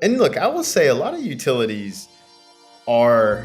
And look, I will say a lot of utilities are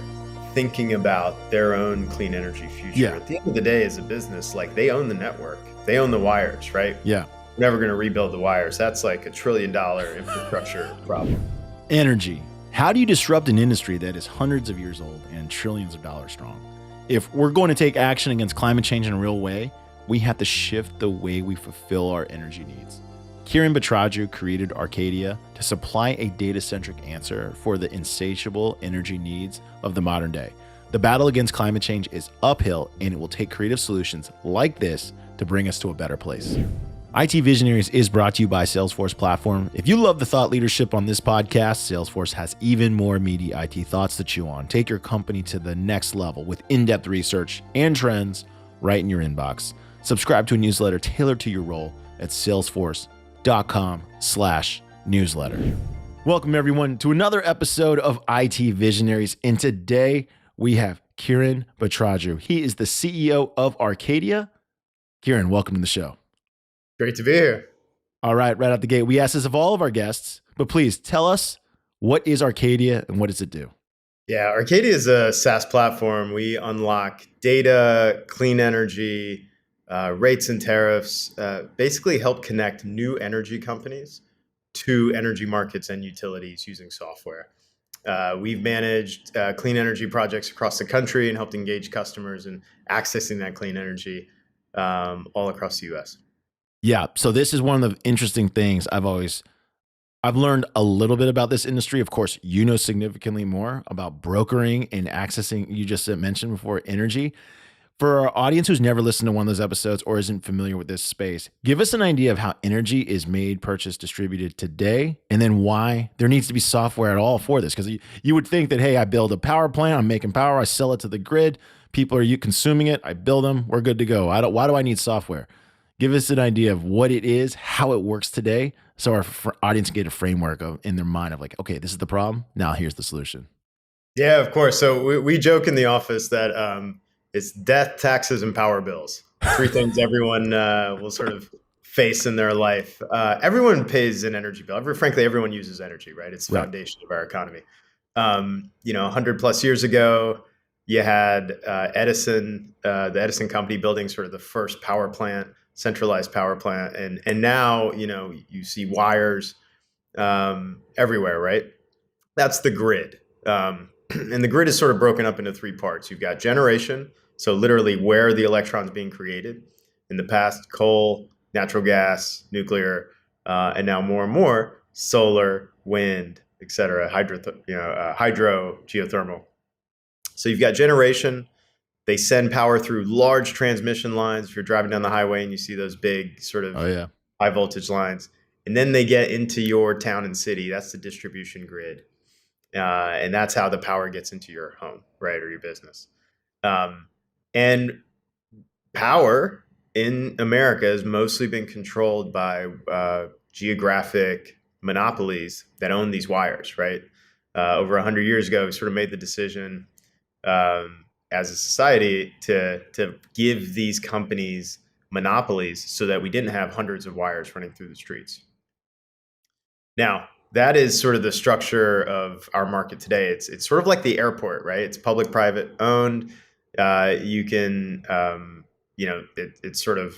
thinking about their own clean energy future. Yeah. At the end of the day, as a business, like they own the network, they own the wires, right? Yeah. We're never going to rebuild the wires. That's like $1 trillion infrastructure problem. Energy. How do you disrupt an industry that is hundreds of years old and trillions of dollars strong? If we're going to take action against climate change in a real way, we have to shift the way we fulfill our energy needs. Kiran Bhatraju created Arcadia to supply a data-centric answer for the insatiable energy needs of the modern day. The battle against climate change is uphill, and it will take creative solutions like this to bring us to a better place. IT Visionaries is brought to you by Salesforce Platform. If you love the thought leadership on this podcast, Salesforce has even more meaty IT thoughts to chew on. Take your company to the next level with in-depth research and trends right in your inbox. Subscribe to a newsletter tailored to your role at salesforce.com/newsletter. Welcome everyone to another episode of IT Visionaries. And today we have Kiran Bhatraju. He is the CEO of Arcadia. Kiran, welcome to the show. Great to be here. All right out the gate, we ask this of all of our guests, but please tell us, what is Arcadia and what does it do? Yeah, Arcadia is a SaaS platform. We unlock data, clean energy, rates and tariffs, basically help connect new energy companies to energy markets and utilities using software. We've managed clean energy projects across the country and helped engage customers in accessing that clean energy all across the US. Yeah, so this is one of the interesting things I've learned a little bit about this industry. Of course, you know significantly more about brokering and accessing, you just mentioned before, energy. For our audience who's never listened to one of those episodes or isn't familiar with this space, give us an idea of how energy is made, purchased, distributed today, and then why there needs to be software at all for this. Because you would think that, hey, I build a power plant, I'm making power, I sell it to the grid, people are consuming it, I build them, we're good to go. Why do I need software? Give us an idea of what it is, how it works today, so our audience can get a framework in their mind of like, okay, this is the problem, now here's the solution. Yeah, of course. So we joke in the office that it's death, taxes, and power bills. Three things everyone will sort of face in their life. Everyone pays an energy bill. Frankly, everyone uses energy, right? It's the foundation of our economy. 100 plus years ago, you had Edison, the Edison company, building sort of the first power plant, centralized power plant, and now you see wires everywhere, right? That's the grid, and the grid is sort of broken up into three parts. You've got generation, so literally where the electrons being created. In the past, coal, natural gas, nuclear, and now more and more solar, wind, etc., hydro, geothermal. So you've got generation. They send power through large transmission lines. If you're driving down the highway and you see those big sort of high voltage lines, and then they get into your town and city. That's the distribution grid. And that's how the power gets into your home, right, or your business. And power in America has mostly been controlled by geographic monopolies that own these wires, right? Over 100 years ago, we sort of made the decision as a society to give these companies monopolies so that we didn't have hundreds of wires running through the streets. Now, that is sort of the structure of our market today. It's sort of like the airport, right? It's public-private owned. You can, it's sort of,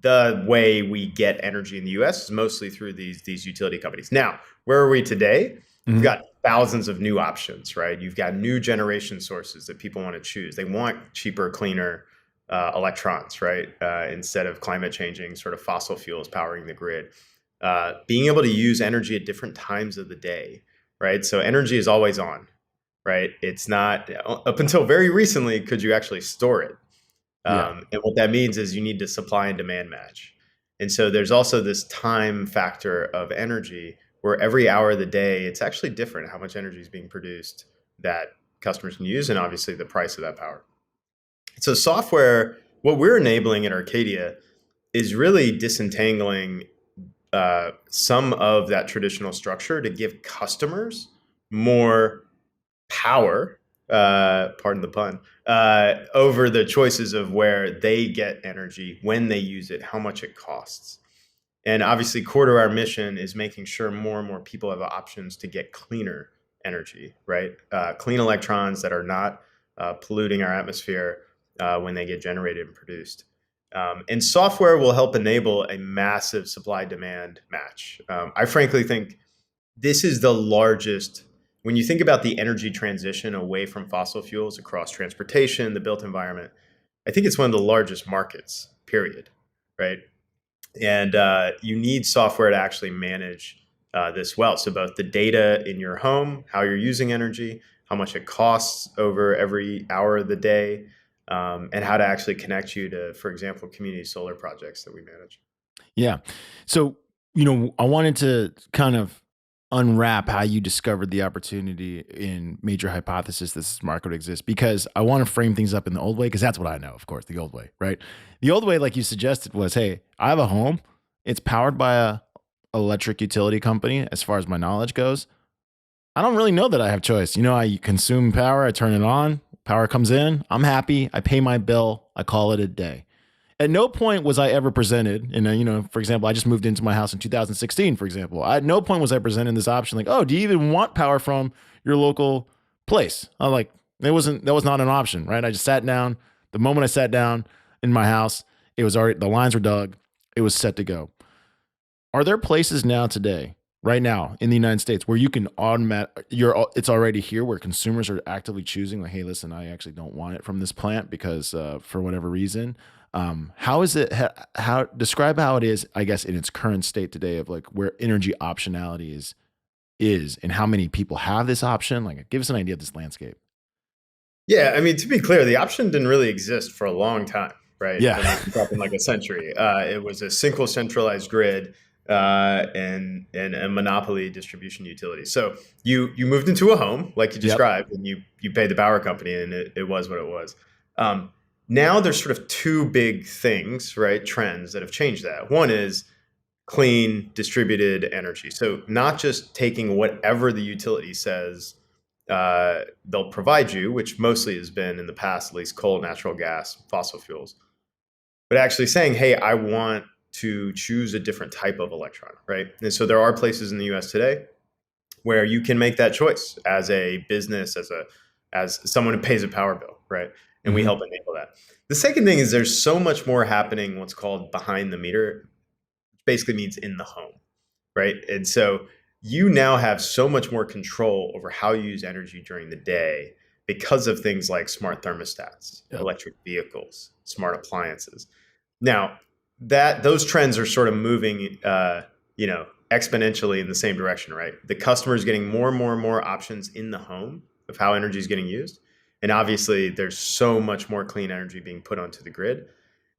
the way we get energy in the U.S. is mostly through these utility companies. Now, where are we today? Mm-hmm. We've got thousands of new options, right? You've got new generation sources that people want to choose. They want cheaper, cleaner electrons, right? Instead of climate changing sort of fossil fuels powering the grid. Being able to use energy at different times of the day, right? So energy is always on, right? It's not, up until very recently, could you actually store it? And what that means is you need to supply and demand match. And so there's also this time factor of energy where every hour of the day, it's actually different how much energy is being produced that customers can use, and obviously the price of that power. So software, what we're enabling at Arcadia is really disentangling some of that traditional structure to give customers more power, pardon the pun, over the choices of where they get energy, when they use it, how much it costs. And obviously, core to our mission is making sure more and more people have options to get cleaner energy, right? Clean electrons that are not polluting our atmosphere when they get generated and produced. And software will help enable a massive supply demand match. I frankly think this is the largest, when you think about the energy transition away from fossil fuels across transportation, the built environment, I think it's one of the largest markets, period, right? And you need software to actually manage this well. So both the data in your home, how you're using energy, how much it costs over every hour of the day, and how to actually connect you to, for example, community solar projects that we manage. Yeah. So, I wanted to kind of unwrap how you discovered the opportunity in major hypothesis this market exists, because I want to frame things up in the old way, because that's what I know, of course, the old way, right? The old way, like you suggested, was, hey, I have a home. It's powered by a electric utility company, as far as my knowledge goes. I don't really know that I have choice. I consume power, I turn it on, power comes in, I'm happy, I pay my bill, I call it a day. At no point was I ever presented, and for example, I just moved into my house in 2016, for example. At no point was I presented this option like, oh, do you even want power from your local place? I'm like, that was not an option, right? I just sat down. The moment I sat down in my house, it was already, the lines were dug, it was set to go. Are there places now today, right now in the United States, where you can it's already here, where consumers are actively choosing, like, hey, listen, I actually don't want it from this plant because for whatever reason. How is it? How describe how it is, I guess, in its current state today, of like where energy optionality is, and how many people have this option? Like, give us an idea of this landscape. Yeah, I mean, to be clear, the option didn't really exist for a long time, right? I Yeah. mean, we're talking like a century. It was a single centralized grid and a monopoly distribution utility. So you moved into a home, like you Yep. described, and you paid the power company, and it was what it was. Um, Now there's sort of two big things, right? Trends that have changed that. One is clean distributed energy. So not just taking whatever the utility says they'll provide you, which mostly has been in the past, at least coal, natural gas, fossil fuels, but actually saying, hey, I want to choose a different type of electron, right? And so there are places in the US today where you can make that choice as a business, as someone who pays a power bill, right? And we Hmm. help enable that. The second thing is there's so much more happening, what's called behind the meter, which basically means in the home, right? And so you now have so much more control over how you use energy during the day because of things like smart thermostats, Yep. electric vehicles, smart appliances. Now, that those trends are sort of moving, exponentially in the same direction, right? The customer is getting more and more and more options in the home of how energy is getting used, and obviously, there's so much more clean energy being put onto the grid.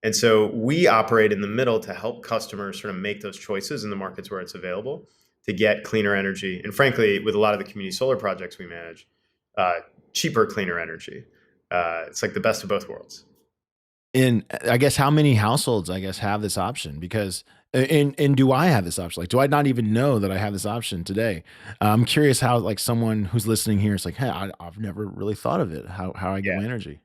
And so we operate in the middle to help customers sort of make those choices in the markets where it's available to get cleaner energy. And frankly, with a lot of the community solar projects we manage, uh, cheaper, cleaner energy. It's like the best of both worlds. And I guess how many households, I guess, have this option? Because and do I have this option? Like, do I not even know that I have this option today? I'm curious how, like, someone who's listening here is like, hey, I've never really thought of it. How I get Yeah. my energy.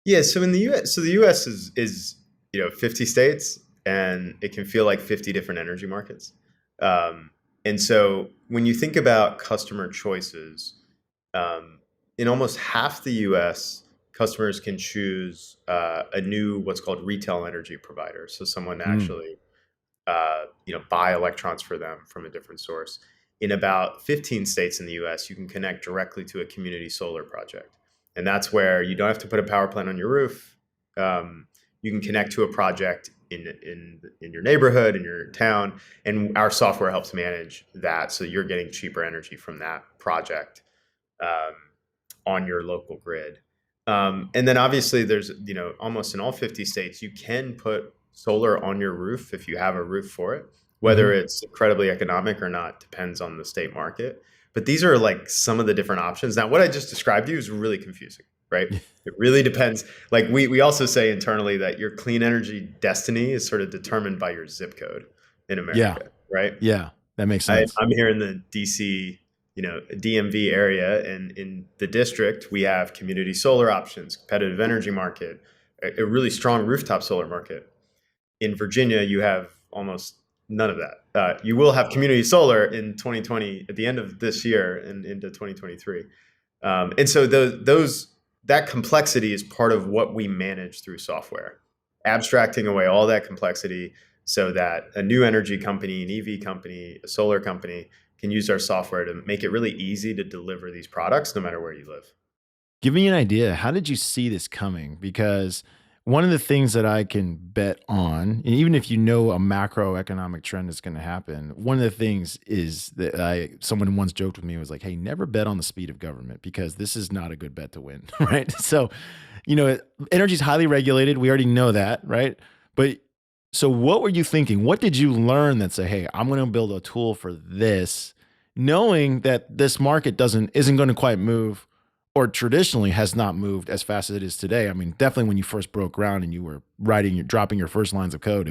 Yeah. So in the US, so the US is 50 states, and it can feel like 50 different energy markets. Um, and so when you think about customer choices, um, in almost half the US, customers can choose a new what's called retail energy provider. So someone Mm. actually buy electrons for them from a different source. In about 15 states in the US, you can connect directly to a community solar project. And that's where you don't have to put a power plant on your roof. You can connect to a project in your neighborhood, in your town, and our software helps manage that. So you're getting cheaper energy from that project um, on your local grid. And then obviously there's, almost in all 50 states, you can put solar on your roof if you have a roof for it. Whether Hmm. it's incredibly economic or not depends on the state market. But these are like some of the different options. Now, what I just described to you is really confusing, right? It really depends. Like we also say internally that your clean energy destiny is sort of determined by your zip code in Yeah. America, right? Yeah. That makes sense. I'm here in the DC, DMV area, and in the district, we have community solar options, competitive energy market, a really strong rooftop solar market. In Virginia, you have almost None of that. You will have community solar in 2020 at the end of this year and into 2023. And so that complexity is part of what we manage through software, abstracting away all that complexity so that a new energy company, an EV company, a solar company can use our software to make it really easy to deliver these products no matter where you live. Give me an idea. How did you see this coming? Because one of the things that I can bet on, and even if you know a macroeconomic trend is going to happen, one of the things is that someone once joked with me was like, "Hey, never bet on the speed of government because this is not a good bet to win." Right? So, energy is highly regulated. We already know that, right? But so, what were you thinking? What did you learn that say, "Hey, I'm going to build a tool for this," knowing that this market isn't going to quite move, or traditionally has not moved as fast as it is today. I mean, definitely when you first broke ground and you were dropping your first lines of code,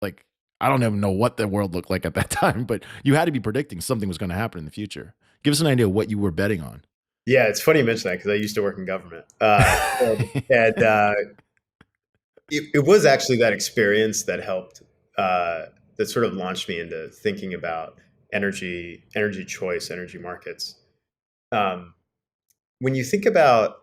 like, I don't even know what the world looked like at that time, but you had to be predicting something was going to happen in the future. Give us an idea of what you were betting on. Yeah, it's funny you mention that because I used to work in government. And it was actually that experience that helped, that sort of launched me into thinking about energy choice, energy markets. Um, when you think about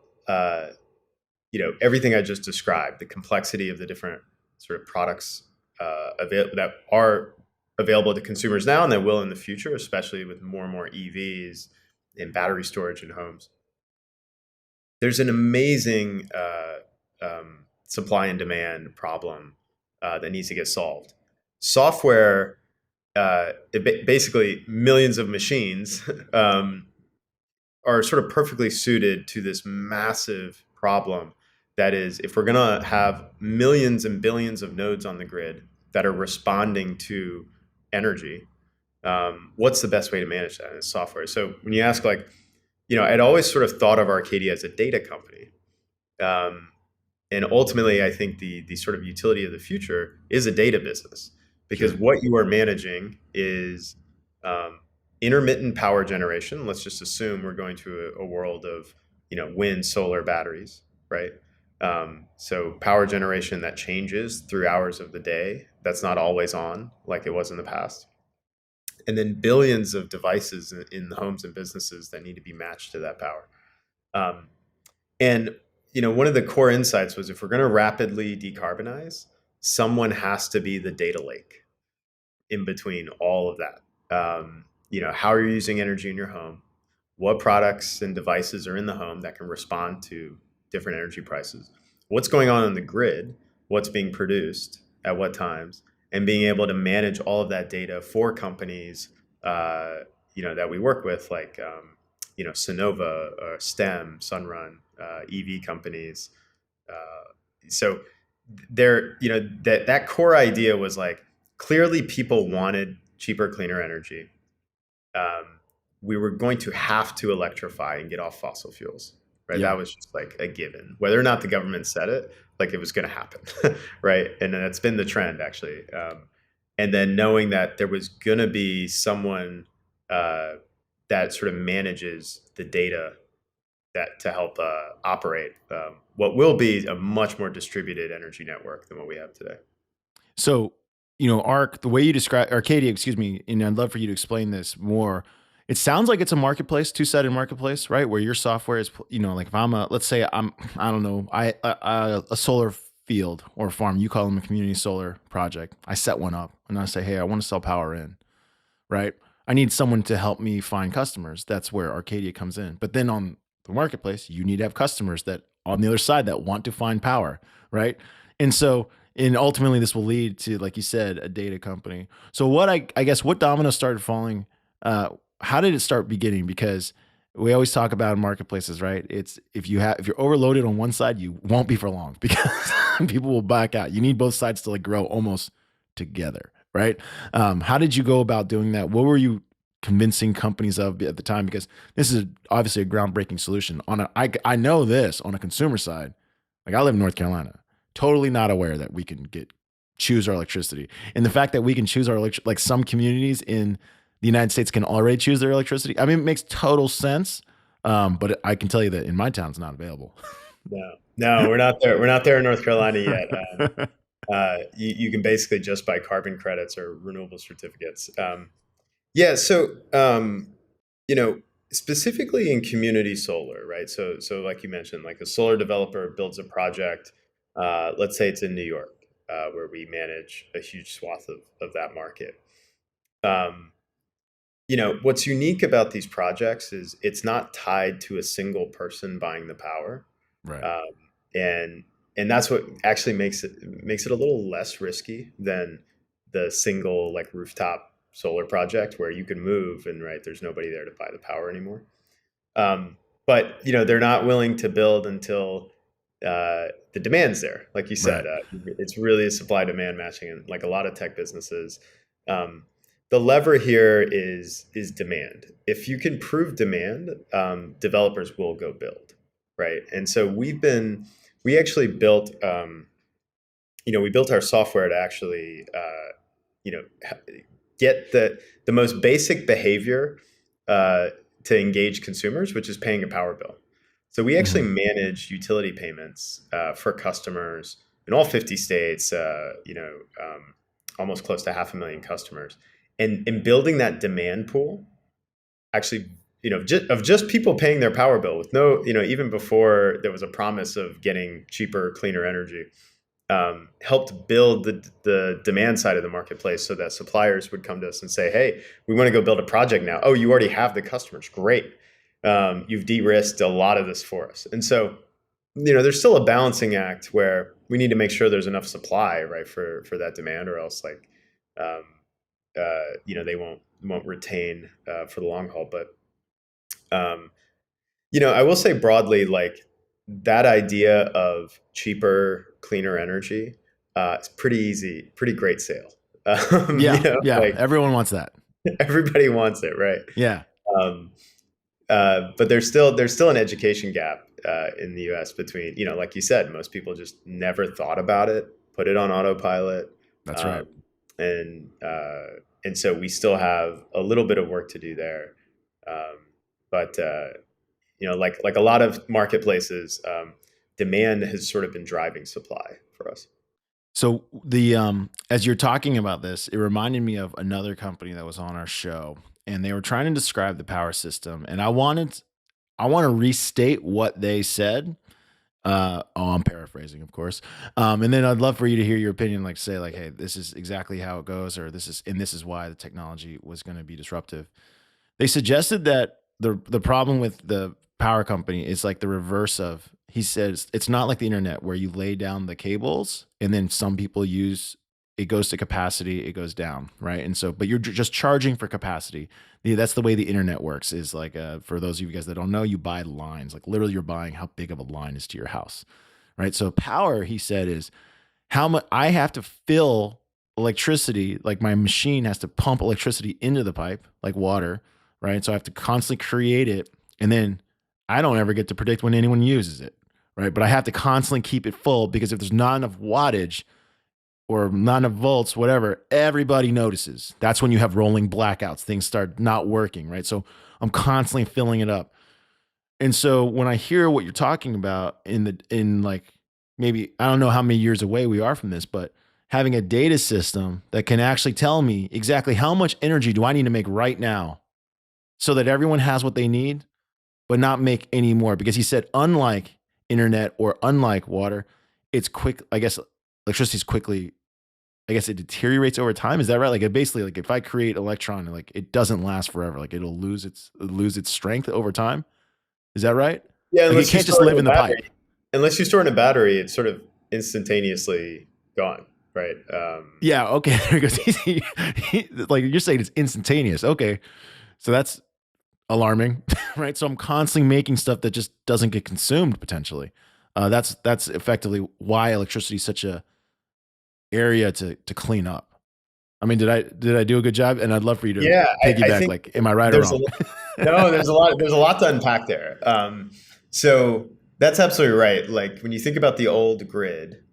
everything I just described, the complexity of the different sort of products that are available to consumers now and that will in the future, especially with more and more EVs and battery storage in homes, there's an amazing supply and demand problem that needs to get solved. Software, basically millions of machines, are sort of perfectly suited to this massive problem. That is, if we're going to have millions and billions of nodes on the grid that are responding to energy, what's the best way to manage that in software? So when you ask, I'd always sort of thought of Arcadia as a data company. And ultimately, I think the sort of utility of the future is a data business, because Sure. what you are managing is intermittent power generation. Let's just assume we're going to a world of wind, solar, batteries, right? So power generation that changes through hours of the day. That's not always on like it was in the past. And then billions of devices in the homes and businesses that need to be matched to that power. And one of the core insights was, if we're going to rapidly decarbonize, someone has to be the data lake in between all of that. How are you using energy in your home? What products and devices are in the home that can respond to different energy prices? What's going on the grid? What's being produced at what times? And being able to manage all of that data for companies, that we work with, like Sonova, STEM, Sunrun, EV companies. So that core idea was like, clearly people wanted cheaper, cleaner energy. We were going to have to electrify and get off fossil fuels, right? Yeah. That was just like a given. Whether or not the government said it, like, it was going to happen, right? And that's been the trend, actually. And then knowing that there was going to be someone that sort of manages the data that to help operate what will be a much more distributed energy network than what we have today. So, the way you describe Arcadia, excuse me, and I'd love for you to explain this more. It sounds like it's a marketplace, two-sided marketplace, right? Where your software is, like, if let's say I don't know, a solar field or farm, you call them a community solar project. I set one up and I say, hey, I want to sell power in, right? I need someone to help me find customers. That's where Arcadia comes in. But then on the marketplace, you need to have customers that on the other side that want to find power, right? And ultimately this will lead to, like you said, a data company. So what I guess what dominoes started falling, how did it start beginning? Because we always talk about in marketplaces, right? It's if you're overloaded on one side, you won't be for long because people will back out. You need both sides to like grow almost together, right? How did you go about doing that? What were you convincing companies of at the time? Because this is obviously a groundbreaking solution. I know this on a consumer side. Like, I live in North Carolina, totally not aware that we can choose our electricity, and the fact that we can choose our like some communities in the United States can already choose their electricity. I mean, it makes total sense. But I can tell you that in my town, it's not available. No, we're not there. We're not there in North Carolina yet. You can basically just buy carbon credits or renewable certificates. Yeah, so specifically in community solar, right? So like you mentioned, like a solar developer builds a project. Let's say it's in New York, where we manage a huge swath of that market. Um, what's unique about these projects is it's not tied to a single person buying the power, Right. um, and and that's what actually makes it a little less risky than the single like rooftop solar project where you can move and right there's nobody there to buy the power anymore. But they're not willing to build until the demand's there. Like you said, Right. it's really a supply demand matching, and like a lot of tech businesses, um, the lever here is demand. If you can prove demand, developers will go build, right? And so we actually built we built our software to actually get the most basic behavior uh, to engage consumers, which is paying a power bill. So we actually Hmm. manage utility payments for customers in all 50 states. Almost close to 500,000 customers, and in building that demand pool, actually, of just people paying their power bill with no, even before there was a promise of getting cheaper, cleaner energy, helped build the demand side of the marketplace so that suppliers would come to us and say, hey, we want to go build a project now. Oh, you already have the customers. Great. You've de-risked a lot of this for us. And so, there's still a balancing act where we need to make sure there's enough supply, right, for that demand, or else like, um, they won't retain for the long haul. But um, I will say broadly, like that idea of cheaper, cleaner energy, it's pretty easy, pretty great sale. Yeah. Yeah. Like Everyone wants that. everybody wants it, right? Yeah. Um, but there's still an education gap in the U.S. between, like you said, most people just never thought about it, put it on autopilot, That's right. um, and so we still have a little bit of work to do there. Um, but like a lot of marketplaces, demand has sort of been driving supply for us. So the as you're talking about this, it reminded me of another company that was on our show, and they were trying to describe the power system, and I want to restate what they said. I'm paraphrasing, of course. And then I'd love for you to hear your opinion, like say, like, hey, this is exactly how it goes, or this is why the technology was going to be disruptive. They suggested that the problem with the power company is like the reverse of, he says it's not like the internet where you lay down the cables and then some people use, it goes to capacity, it goes down, right? And so but you're just charging for capacity. That's the way the internet works, is like for those of you guys that don't know, you buy lines, like literally you're buying how big of a line is to your house, right? So power, he said, is how much I have to fill electricity, like my machine has to pump electricity into the pipe, like water, right? So I have to constantly create it. And then I don't ever get to predict when anyone uses it, right? But I have to constantly keep it full because if there's not enough wattage or not enough volts, whatever, everybody notices. That's when you have rolling blackouts, things start not working, right? So I'm constantly filling it up. And so when I hear what you're talking about in like maybe I don't know how many years away we are from this, but having a data system that can actually tell me exactly how much energy do I need to make right now so that everyone has what they need, but not make any more. Because he said, unlike internet or unlike water, it's quick. I guess electricity is quickly, I guess it deteriorates over time. Is that right? Like it basically, like if I create electron, like it doesn't last forever. Like it'll lose its strength over time. Is that right? Yeah, Like it unless you can't just store it live in in a the battery. pipe. Unless you store it in a battery, it's sort of instantaneously gone, right? Yeah. Okay. There goes. Like you're saying, it's instantaneous. Okay. So that's alarming, right? So I'm constantly making stuff that just doesn't get consumed potentially. That's effectively why electricity is such a area to clean up. I mean, did I do a good job? And I'd love for you to Yeah, I piggyback. think Like, am I right or there's a wrong? no, there's a lot to unpack there. So that's absolutely right. Like when you think about the old grid,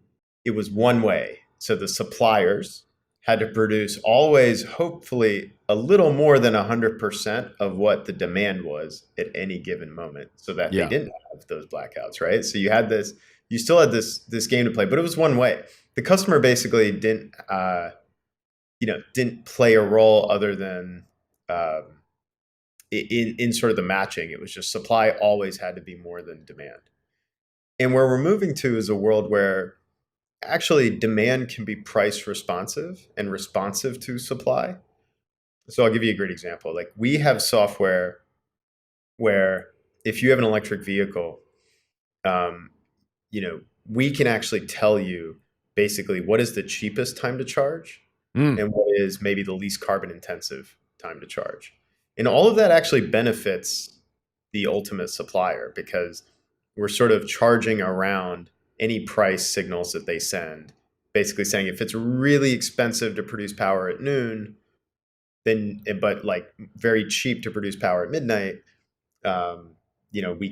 it was one way. So the suppliers had to produce always, hopefully, a little more than 100% of what the demand was at any given moment, so that they Yeah. didn't have those blackouts, right? So you still had this game to play, but it was one way. the customer basically didn't play a role other than um, in sort of the matching. It was just supply always had to be more than demand. And where we're moving to is a world where actually demand can be price responsive and responsive to supply. So I'll give you a great example. Like we have software where if you have an electric vehicle, um, we can actually tell you basically what is the cheapest time to charge Mm, and what is maybe the least carbon intensive time to charge. And all of that actually benefits the ultimate supplier because we're sort of charging around any price signals that they send, basically saying if it's really expensive to produce power at noon, then but like very cheap to produce power at midnight, we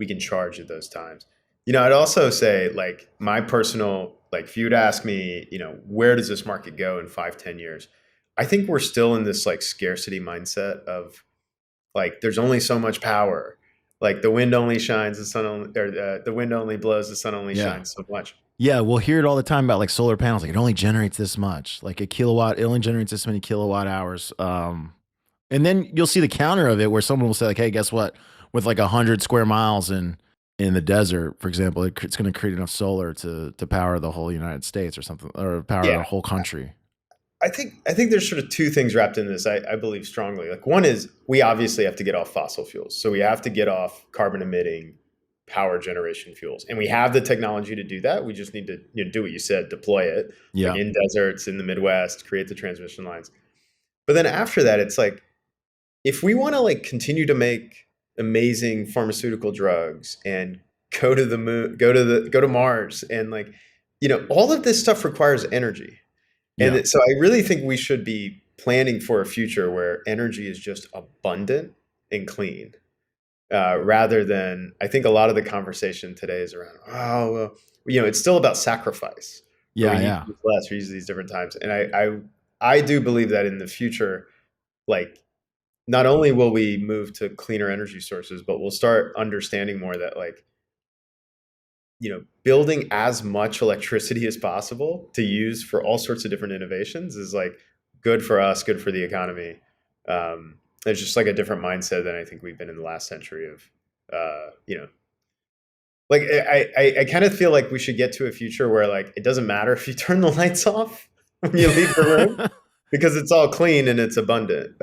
can charge at those times. I'd also say like my personal like if you'd ask me, where does this market go in 5, 10 years? I think we're still in this like scarcity mindset of like there's only so much power. Like the wind only shines, the sun only, or the wind only blows, the sun only yeah. shines so much. Yeah, we'll hear it all the time about like solar panels. Like it only generates this much. Like a kilowatt, it only generates this many kilowatt hours. And then you'll see the counter of it where someone will say like, "Hey, guess what? With like 100 square miles in the desert, for example, it's going to create enough solar to power the whole United States or something, or power Yeah, a whole country." I think there's sort of two things wrapped in this. I believe strongly. Like one is we obviously have to get off fossil fuels, so we have to get off carbon emitting power generation fuels, and we have the technology to do that. We just need to do what you said, deploy it, like Yeah, in deserts in the Midwest, create the transmission lines. But then after that, it's like if we want to like continue to make amazing pharmaceutical drugs and go to the moon, go to Mars, and like all of this stuff requires energy. yeah, And so I really think we should be planning for a future where energy is just abundant and clean, rather than I think a lot of the conversation today is around, oh, well, it's still about sacrifice, or we yeah, need to yeah. use less, we use these different times. And I do believe that in the future, like not only will we move to cleaner energy sources, but we'll start understanding more that like building as much electricity as possible to use for all sorts of different innovations is like good for us, good for the economy. It's just like a different mindset than I think we've been in the last century of, like I kind of feel like we should get to a future where like it doesn't matter if you turn the lights off when you leave the room because it's all clean and it's abundant.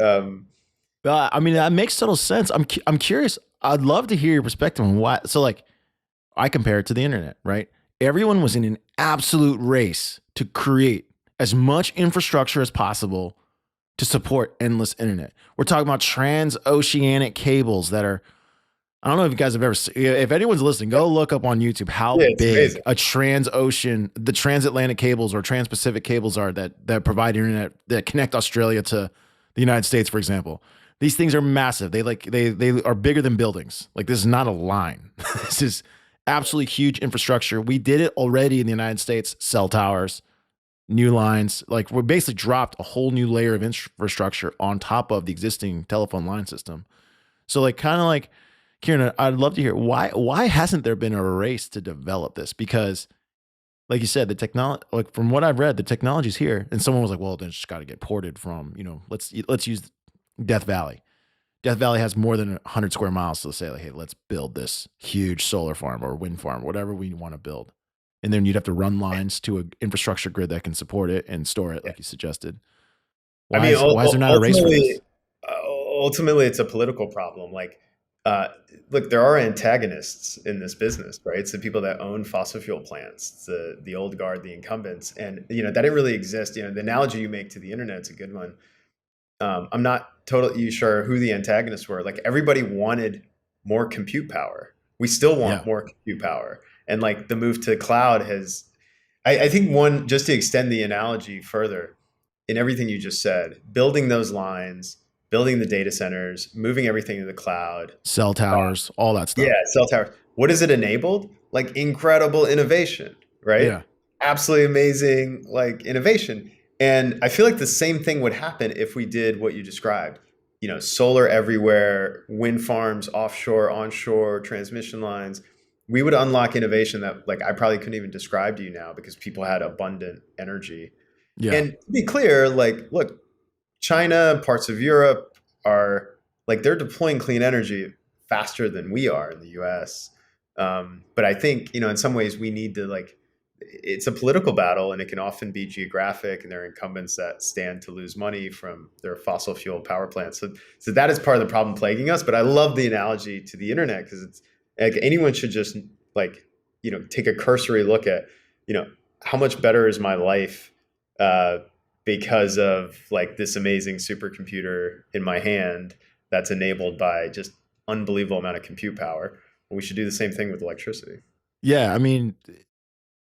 I mean, that makes total sense. I'm curious. I'd love to hear your perspective on why. So, like, I compare it to the internet, right? Everyone was in an absolute race to create as much infrastructure as possible to support endless internet. We're talking about transoceanic cables that are, I don't know if you guys have ever seen, if anyone's listening, go look up on YouTube how Yeah, it's big amazing. the transatlantic cables or transpacific cables are that provide internet that connect Australia to the United States, for example. These things are massive. They are bigger than buildings. Like this is not a line. This is absolutely huge infrastructure. We did it already in the United States, cell towers, new lines. Like we basically dropped a whole new layer of infrastructure on top of the existing telephone line system. So like kind of like Kiran, I'd love to hear why hasn't there been a race to develop this? Because like you said, the technology, like from what I've read, the technology's here. And someone was like, well, then it's just got to get ported from, let's use Death Valley. Death Valley has more than 100 square miles to say, like, hey, let's build this huge solar farm or wind farm, whatever we want to build. And then you'd have to run lines to an infrastructure grid that can support it and store it, Yeah. like you suggested. I Why mean, is why is there not a race for ultimately, this? ultimately, it's a political problem. Like, uh, look, there are antagonists in this business, right? It's the people that own fossil fuel plants, it's the old guard, the incumbents, and that didn't really exist. The analogy you make to the internet is a good one. I'm not totally sure who the antagonists were. Like, everybody wanted more compute power. We still want Yeah. more compute power, and like the move to the cloud has. I think one just to extend the analogy further in everything you just said, building those lines, building the data centers, moving everything to the cloud. Cell towers, all that Yeah, stuff. cell towers. What has it enabled? Like incredible innovation, right? Yeah. Absolutely amazing, like innovation. And I feel like the same thing would happen if we did what you described. Solar everywhere, wind farms, offshore, onshore, transmission lines. we would unlock innovation that like I probably couldn't even describe to you now because people had abundant energy. Yeah. And to be clear, like, look, China, parts of Europe are like they're deploying clean energy faster than we are in the U.S. But I think in some ways we need to like it's a political battle, and it can often be geographic, and there are incumbents that stand to lose money from their fossil fuel power plants. So that is part of the problem plaguing us. But I love the analogy to the internet because it's like anyone should just like take a cursory look at how much better is my life uh, because of like this amazing supercomputer in my hand that's enabled by just unbelievable amount of compute power. And we should do the same thing with electricity. Yeah. I mean,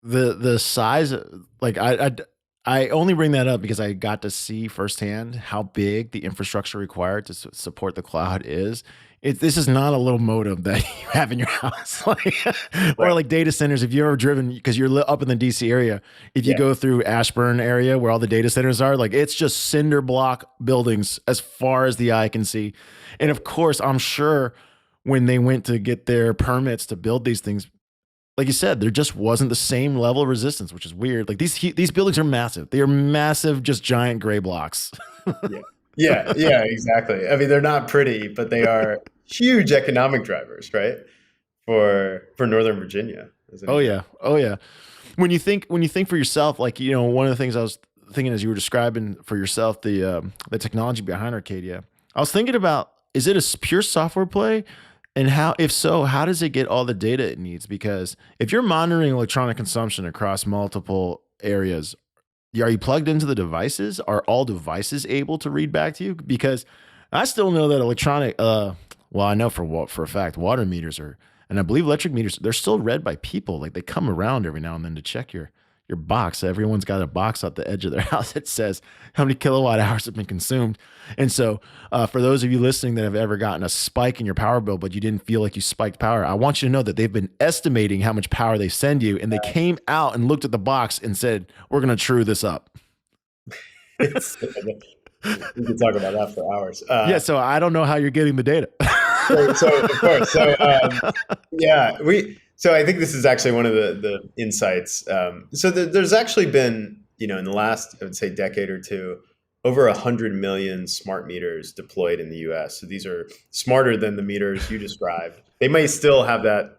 the size, like I only bring that up because I got to see firsthand how big the infrastructure required to support the cloud is. This is not a little modem that you have in your house, like, or Right. like data centers. If you've ever driven, because you're up in the DC area, if you Yeah. go through Ashburn area where all the data centers are, like it's just cinder block buildings as far as the eye can see. And of course, I'm sure when they went to get their permits to build these things, like you said, there just wasn't the same level of resistance, which is weird. Like these buildings are massive. They are massive, just giant gray blocks. Yeah. Yeah. Yeah. Exactly. I mean, they're not pretty, but they are huge economic drivers, right? For Northern Virginia, as an Oh yeah, example. oh yeah. When you think for yourself, like one of the things I was thinking as you were describing for yourself the technology behind Arcadia, I was thinking about, is it a pure software play? And how, if so, how does it get all the data it needs? Because if you're monitoring electronic consumption across multiple areas, are you plugged into the devices? Are all devices able to read back to you? Because I still know that electronic, well, I know for a fact, water meters are, and I believe electric meters, they're still read by people. Like they come around every now and then to check your box. Everyone's got a box at the edge of their house that says how many kilowatt hours have been consumed. And so, for those of you listening that have ever gotten a spike in your power bill, but you didn't feel like you spiked power, I want you to know that they've been estimating how much power they send you, and they came out and looked at the box and said, "We're going to true this up." It's, we could talk about that for hours. Yeah, so I don't know how you're getting the data. So of course, yeah, So I think this is actually one of the insights. There's actually been, in the last, I would say, decade or two, over 100 million smart meters deployed in the U.S. So these are smarter than the meters you described. They may still have that,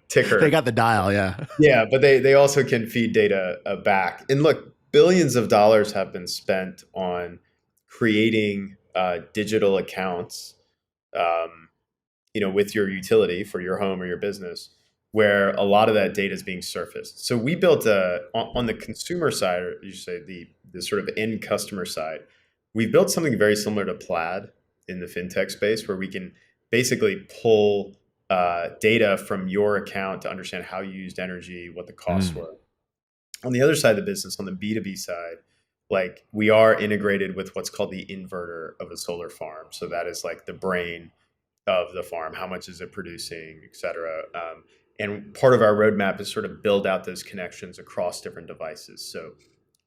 ticker. They got the dial, yeah. Yeah, but they also can feed data back. And look, billions of dollars have been spent on creating digital accounts, um, with your utility for your home or your business, where a lot of that data is being surfaced. So we built on the consumer side, or you say the sort of end customer side, we built something very similar to Plaid in the fintech space, where we can basically pull data from your account to understand how you used energy, what the costs were. On the other side of the business, on the B2B side, like we are integrated with what's called the inverter of a solar farm. So that is like the brain of the farm. How much is it producing, et cetera. And part of our roadmap is sort of build out those connections across different devices. So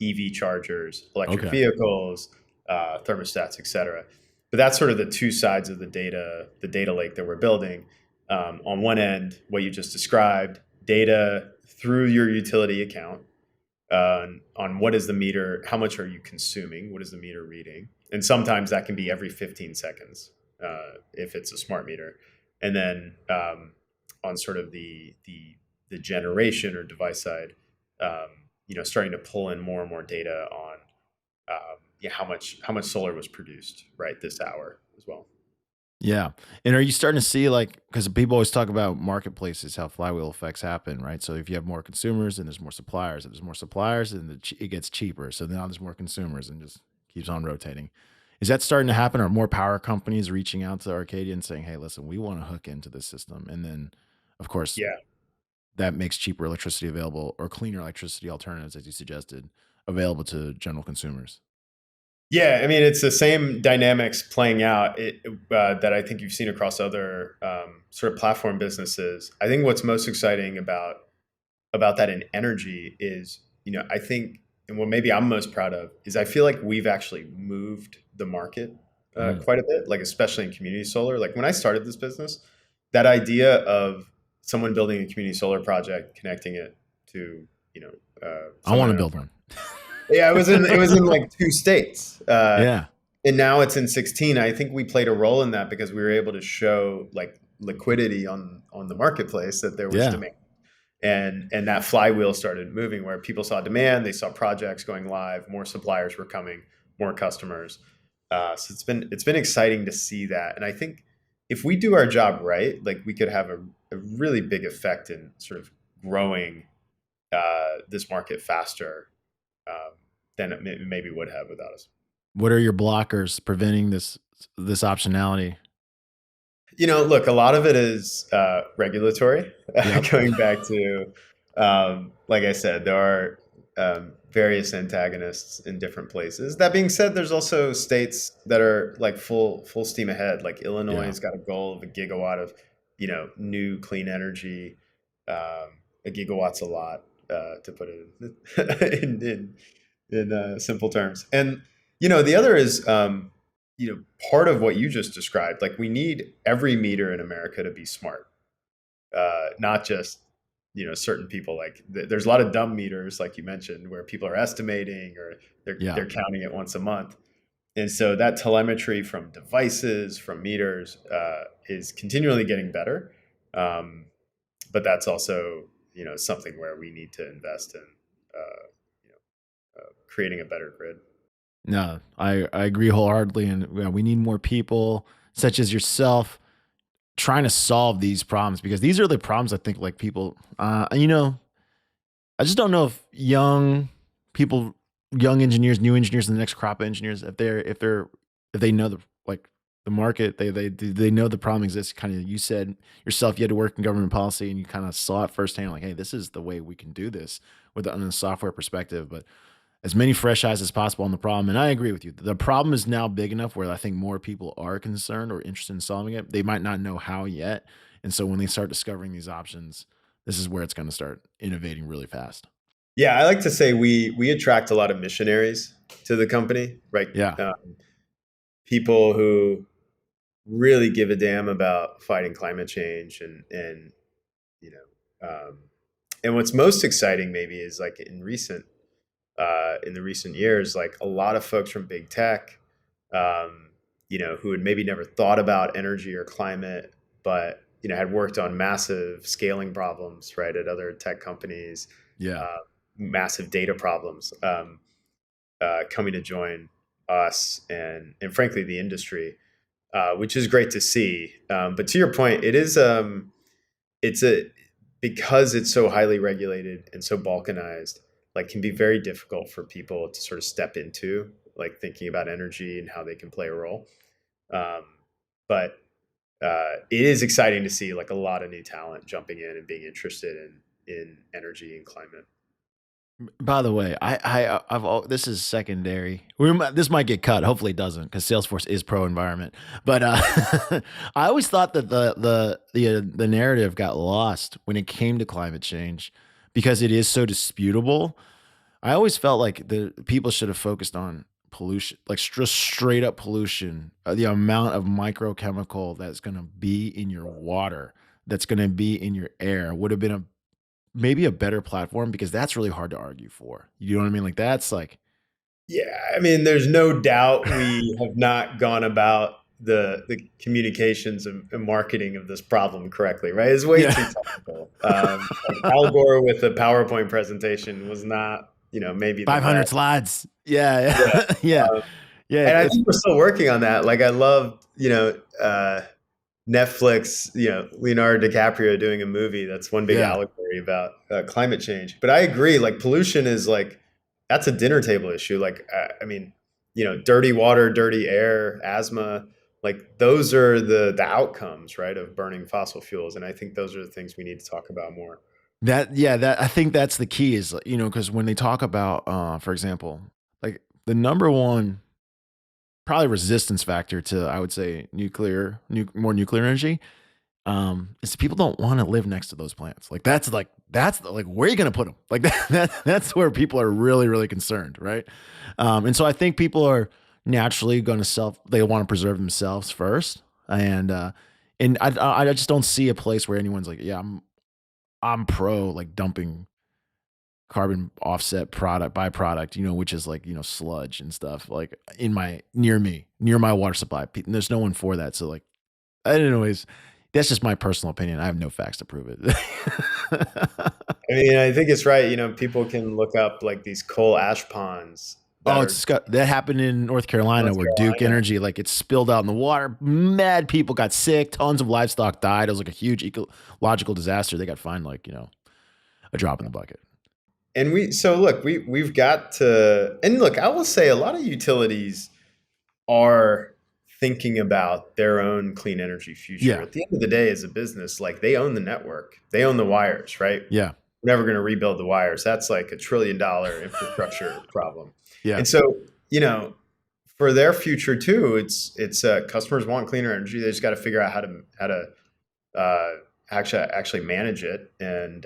EV chargers, electric Okay. vehicles, thermostats, et cetera. But that's sort of the two sides of the data lake that we're building. On one end, what you just described, data through your utility account, on what is the meter, how much are you consuming, what is the meter reading, and sometimes that can be every 15 seconds if it's a smart meter, and then on sort of the generation or device side, starting to pull in more and more data on how much solar was produced right this hour as well. Yeah. And are you starting to see, like, because people always talk about marketplaces, how flywheel effects happen, right? So if you have more consumers, and there's more suppliers, and there's more suppliers, and it gets cheaper. So now there's more consumers, and just keeps on rotating. Is that starting to happen? Are more power companies reaching out to Arcadia and saying, "Hey, listen, we want to hook into this system," and then, of course, Yeah. that makes cheaper electricity available, or cleaner electricity alternatives, as you suggested, available to general consumers? Yeah, I mean, it's the same dynamics playing out that I think you've seen across other sort of platform businesses. I think what's most exciting about that in energy is, I think, and what maybe I'm most proud of is I feel like we've actually moved the market Mm. quite a bit, like especially in community solar. Like when I started this business, that idea of someone building a community solar project, connecting it to, I want someone to in a build one. yeah, it was in like 2 states, Yeah. and now it's in 16. I think we played a role in that because we were able to show like liquidity on the marketplace, that there was Yeah. demand, and that flywheel started moving where people saw demand, they saw projects going live, more suppliers were coming, more customers. So it's been exciting to see that, and I think if we do our job right, like we could have a really big effect in sort of growing this market faster um, than it maybe would have without us. What are your blockers preventing this optionality? Look, a lot of it is regulatory. Yep. Going back to, like I said, there are various antagonists in different places. That being said, there's also states that are like full steam ahead. Like Illinois Yeah. has got a goal of a gigawatt of, new clean energy. A gigawatt's a lot, to put it in simple terms. And the other is part of what you just described. Like we need every meter in America to be smart, not just certain people. Like there's a lot of dumb meters, like you mentioned, where people are estimating or Yeah. they're counting it once a month. And so that telemetry from devices, from meters, is continually getting better. Um, but that's also something where we need to invest in you creating a better grid. No, I agree wholeheartedly. And we need more people such as yourself trying to solve these problems, because these are the problems I think like people, I just don't know if young engineers, new engineers, and the next crop of engineers, if they know like the market, they know the problem exists. Kind of, you said yourself, you had to work in government policy, and you kind of saw it firsthand. Like, hey, this is the way we can do this with on the software perspective. But as many fresh eyes as possible on the problem. And I agree with you. The problem is now big enough where I think more people are concerned or interested in solving it. They might not know how yet. And so when they start discovering these options, this is where it's going to start innovating really fast. Yeah, I like to say we attract a lot of missionaries to the company, right? Yeah. People who really give a damn about fighting climate change, and you and what's most exciting maybe is like in the recent years, like a lot of folks from big tech, who had maybe never thought about energy or climate, but had worked on massive scaling problems, right, at other tech companies, Yeah. uh, massive data problems, coming to join us and frankly the industry, which is great to see. But to your point, it's a because it's so highly regulated and so balkanized, like can be very difficult for people to sort of step into, like thinking about energy and how they can play a role. Um, but it is exciting to see like a lot of new talent jumping in and being interested in energy and climate. By the way, this is secondary. This might get cut. Hopefully, it doesn't, because Salesforce is pro environment. But I always thought that the narrative got lost when it came to climate change because it is so disputable. I always felt like the people should have focused on pollution, like just straight up pollution, the amount of microchemical that's going to be in your water, that's going to be in your air, would have been maybe a better platform, because that's really hard to argue for. You know what I mean? Like that's like, Yeah, I mean, there's no doubt we have not gone about the communications and marketing of this problem correctly, right? It's way too yeah, technical. Like Al Gore with the PowerPoint presentation was not, maybe the 500 best. slides. Yeah. Yeah, yeah, Um, yeah. and I It's think we're still working on that. Like I love, Netflix, Leonardo DiCaprio doing a movie that's one big yeah. allegory about climate change. But I agree, like pollution is like that's a dinner table issue. Like I mean, dirty water, dirty air, asthma, like those are the outcomes, right, of burning fossil fuels. And I think those are the things we need to talk about more. That I think that's the key is, because when they talk about, for example, like the number one probably resistance factor to, I would say, more nuclear energy, is people don't want to live next to those plants. Like where are you going to put them? Like that's where people are really, really concerned, right? And so I think people are naturally going to they want to preserve themselves first, and I just don't see a place where anyone's like, yeah, I'm pro like dumping carbon offset product byproduct, which is like, sludge and stuff like in my near my water supply. There's no one for that. So like, anyways, that's just my personal opinion. I have no facts to prove it. I mean, I think it's right. People can look up like these coal ash ponds that Oh, are that happened in North Carolina North where Duke Carolina. Energy, like it spilled out in the water. Mad people got sick. Tons of livestock died. It was like a huge ecological disaster. They got fined like, a drop in the bucket. And so look, we've got to, and look, I will say a lot of utilities are thinking about their own clean energy future. Yeah. At the end of the day, as a business, like they own the network, they own the wires, right? Yeah. We're never going to rebuild the wires. That's like $1 trillion infrastructure problem. Yeah. And so, for their future too, it's customers want cleaner energy. They just got to figure out how to actually manage it and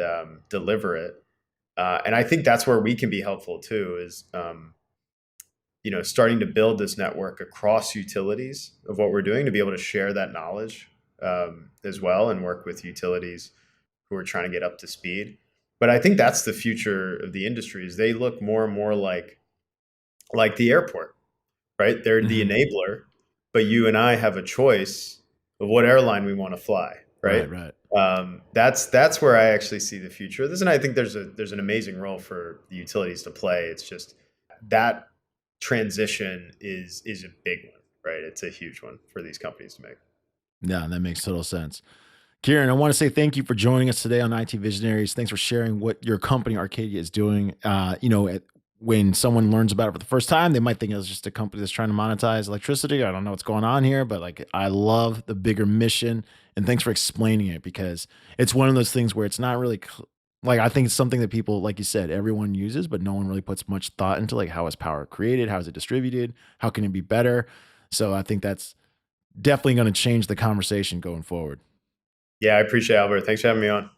deliver it. And I think that's where we can be helpful too. Is starting to build this network across utilities of what we're doing to be able to share that knowledge as well and work with utilities who are trying to get up to speed. But I think that's the future of the industry is they look more and more like the airport, right? They're the Mhm. enabler, but you and I have a choice of what airline we want to fly, right? Right. Right. That's where I actually see the future of this, and I think there's an amazing role for the utilities to play. It's just that transition is a big one, right? It's a huge one for these companies to make. Yeah, that makes total sense. Kieran, I want to say thank you for joining us today on IT Visionaries. Thanks for sharing what your company Arcadia is doing. When someone learns about it for the first time, they might think it's just a company that's trying to monetize electricity. I don't know what's going on here, but like I love the bigger mission. And thanks for explaining it because it's one of those things where it's not really like I think it's something that people, like you said, everyone uses, but no one really puts much thought into like how is power created, how is it distributed, how can it be better. So I think that's definitely going to change the conversation going forward. Yeah, I appreciate it, Albert. Thanks for having me on.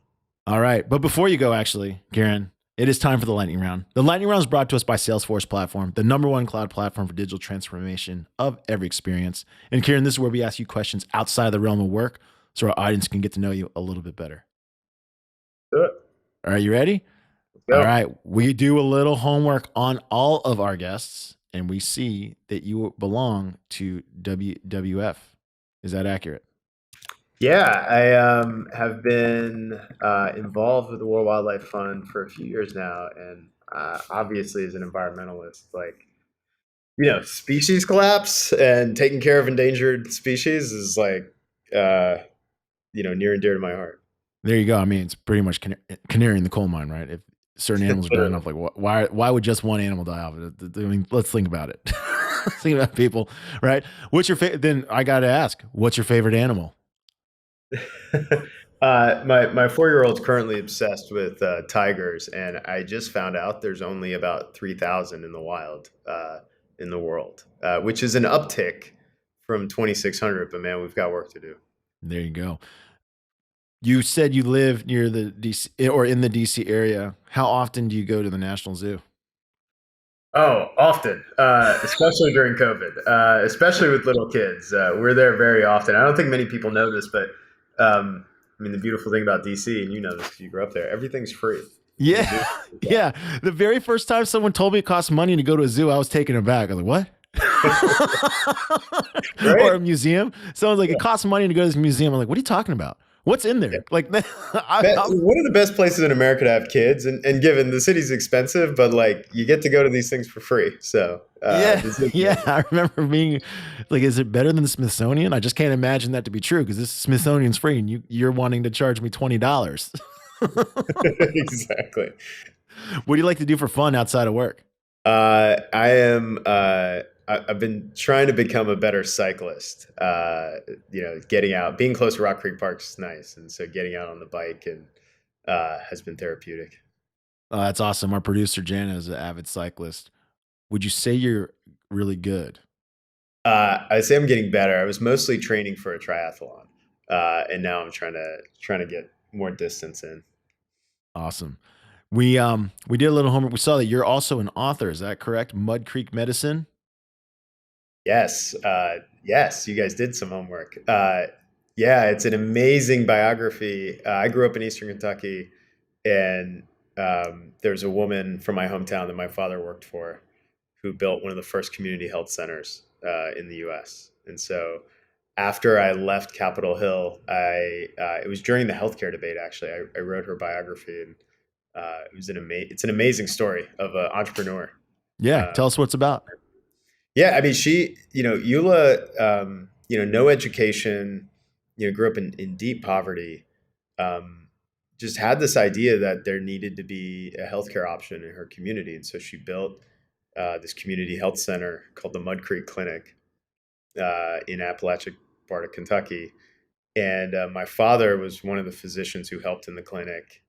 All right. But before you go, actually, Karen, it is time for the lightning round. The lightning round is brought to us by Salesforce Platform, the number one cloud platform for digital transformation of every experience. And Karen, this is where we ask you questions outside of the realm of work so our audience can get to know you a little bit better. Do it. All right. You ready? Let's All go. right. We do a little homework on all of our guests, and we see that you belong to WWF. Is that accurate? Yeah, I have been involved with the World Wildlife Fund for a few years now, and obviously, as an environmentalist, like species collapse and taking care of endangered species is like near and dear to my heart. There you go. I mean, it's pretty much canary in the coal mine, right? If certain animals are dying Literally. off, like why would just one animal die off? I mean, let's think about it. Think about people, right? What's your favorite? Then I got to ask, what's your favorite animal? My 4 year old's currently obsessed with tigers, and I just found out there's only about 3,000 in the wild in the world, which is an uptick from 2,600. But man, we've got work to do. There you go. You said you live near the DC or in the DC area. How often do you go to the National Zoo? Oh, often, especially during COVID, especially with little kids. We're there very often. I don't think many people know this, but I mean, the beautiful thing about DC, and you know this because you grew up there, everything's free. The Yeah, zoo. yeah. The very first time someone told me it costs money to go to a zoo, I was taken aback. I was like, "What?" Or Right? a museum. Someone's like, "It costs money to go to this museum." I'm like, "What are you talking about? What's in there?" Like, One of the best places in America to have kids, and given the city's expensive, but like you get to go to these things for free. So yeah, this is yeah. I remember being like, "Is it better than the Smithsonian?" I just can't imagine that to be true because this Smithsonian's free, and you're wanting to charge me $20. exactly. What do you like to do for fun outside of work? I am. I've been trying to become a better cyclist. Getting out, being close to Rock Creek Park is nice, and so getting out on the bike and has been therapeutic. Oh, that's awesome. Our producer Jana is an avid cyclist. Would you say you're really good? I say I'm getting better. I was mostly training for a triathlon, and now I'm trying to get more distance in. Awesome. We did a little homework. We saw that you're also an author. Is that correct? Mud Creek Medicine. Yes, yes, you guys did some homework. Yeah, it's an amazing biography. I grew up in Eastern Kentucky. And there's a woman from my hometown that my father worked for who built one of the first community health centers in the U.S. And so after I left Capitol Hill, it was during the healthcare debate. Actually, I wrote her biography, and it's an amazing story of an entrepreneur. Yeah, Uh, tell us what's about. yeah, I mean, Eula, no education, grew up in deep poverty. Um, just had this idea that there needed to be a healthcare option in her community, and so she built this community health center called the Mud Creek Clinic in Appalachia part of Kentucky. And my father was one of the physicians who helped in the clinic,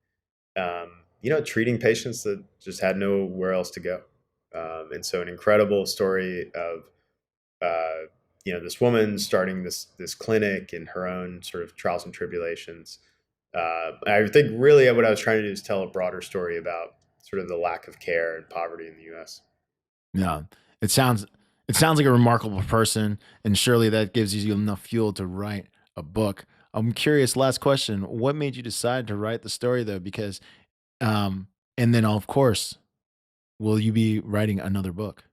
treating patients that just had nowhere else to go. And so, an incredible story of this woman starting this clinic and her own sort of trials and tribulations. I think really what I was trying to do is tell a broader story about sort of the lack of care and poverty in the U.S. Yeah, it sounds like a remarkable person, and surely that gives you enough fuel to write a book. I'm curious. Last question: what made you decide to write the story, though? Because, and then of course, will you be writing another book?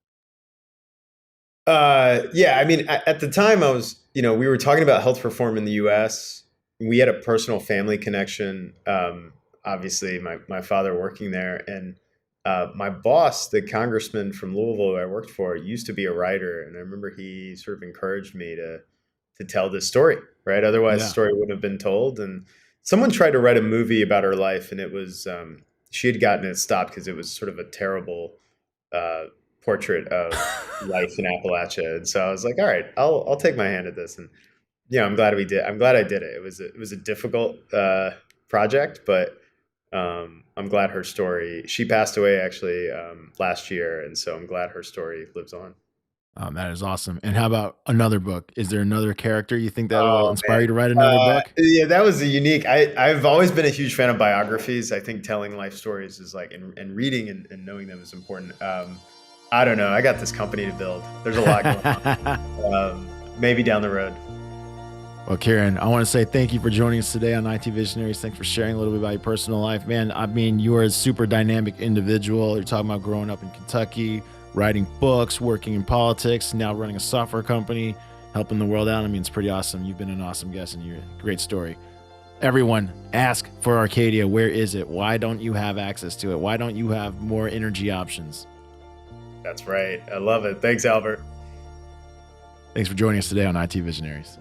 Yeah, I mean, at the time, we were talking about health reform in the U.S. We had a personal family connection. Obviously, my father working there, and my boss, the congressman from Louisville who I worked for, used to be a writer, and I remember he sort of encouraged me to tell this story. Right, otherwise, the Yeah. story wouldn't have been told. And someone tried to write a movie about her life, and it was she had gotten it stopped because it was sort of a terrible uh, portrait of life in Appalachia. And so I was like, all right, I'll take my hand at this. And I'm glad we did. I'm glad I did it. It was a difficult project, but I'm glad her story. She passed away actually last year, and so I'm glad her story lives on. That is awesome. And how about another book? Is there another character you think that will Oh inspire you man, to write another book? yeah, that was a unique. I've always been a huge fan of biographies. I think telling life stories is like and reading and knowing them is important. I don't know. I got this company to build. There's a lot going on. Maybe down the road. Well, Kiran, I want to say thank you for joining us today on IT Visionaries. Thanks for sharing a little bit about your personal life. Man, I mean, you are a super dynamic individual. You're talking about growing up in Kentucky, writing books, working in politics, now running a software company, helping the world out. I mean, it's pretty awesome. You've been an awesome guest and you're a great story. Everyone, ask for Arcadia. Where is it? Why don't you have access to it? Why don't you have more energy options? That's right. I love it. Thanks, Albert. Thanks for joining us today on IT Visionaries.